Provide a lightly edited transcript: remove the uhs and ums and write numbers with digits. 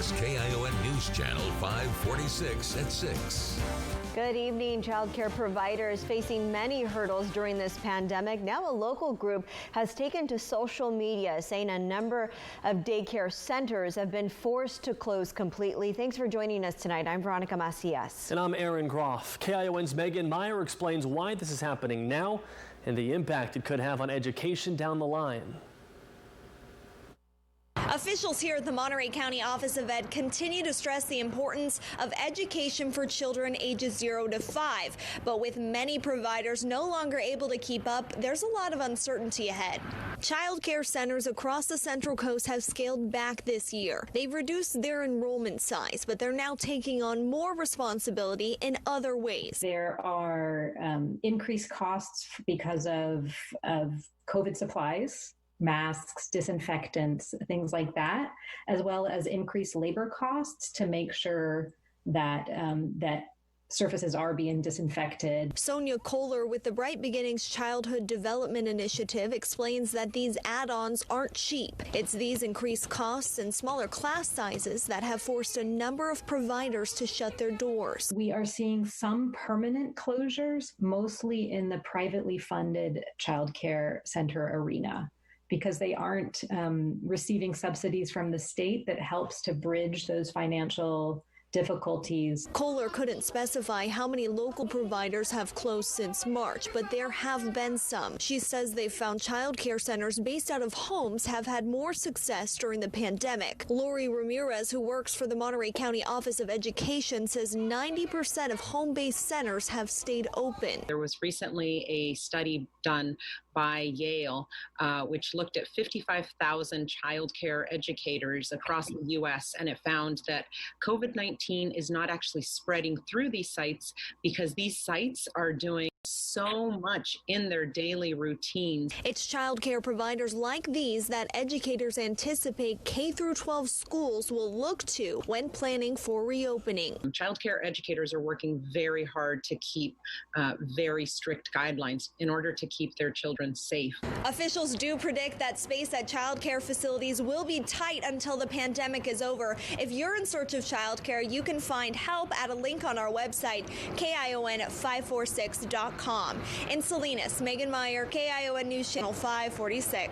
is KION News Channel 546 at 6. Good evening. Child care providers facing many hurdles during this pandemic. Now a local group has taken to social media saying a number of daycare centers have been forced to close completely. Thanks for joining us tonight. I'm Veronica Macias. And I'm Aaron Groff. KION's Megan Meyer explains why this is happening now and the impact it could have on education down the line. Officials here at the Monterey County Office of Ed continue to stress the importance of education for children ages 0 to 5. But with many providers no longer able to keep up, there's a lot of uncertainty ahead. Child care centers across the Central Coast have scaled back this year. They've reduced their enrollment size, but they're now taking on more responsibility in other ways. There are increased costs because of COVID supplies, masks, disinfectants, things like that, as well as increased labor costs to make sure that that surfaces are being disinfected. Sonia Kohler with the Bright Beginnings Childhood Development Initiative explains that these add-ons aren't cheap. It's these increased costs and smaller class sizes that have forced a number of providers to shut their doors. We are seeing some permanent closures, mostly in the privately funded child care center arena, because they aren't receiving subsidies from the state that helps to bridge those financial difficulties. Kohler couldn't specify how many local providers have closed since March, but there have been some. She says they've found child care centers based out of homes have had more success during the pandemic. Lori Ramirez, who works for the Monterey County Office of Education, says 90% of home-based centers have stayed open. There was recently a study done by Yale, which looked at 55,000 child care educators across the U.S., and it found that COVID-19 is not actually spreading through these sites because these sites are doing so much in their daily routines. It's child care providers like these that educators anticipate K-12 schools will look to when planning for reopening. Child care educators are working very hard to keep very strict guidelines in order to keep their children safe. Officials do predict that space at child care facilities will be tight until the pandemic is over. If you're in search of child care, you can find help at a link on our website, KION546.com. In Salinas, Megan Meyer, KION News Channel 546.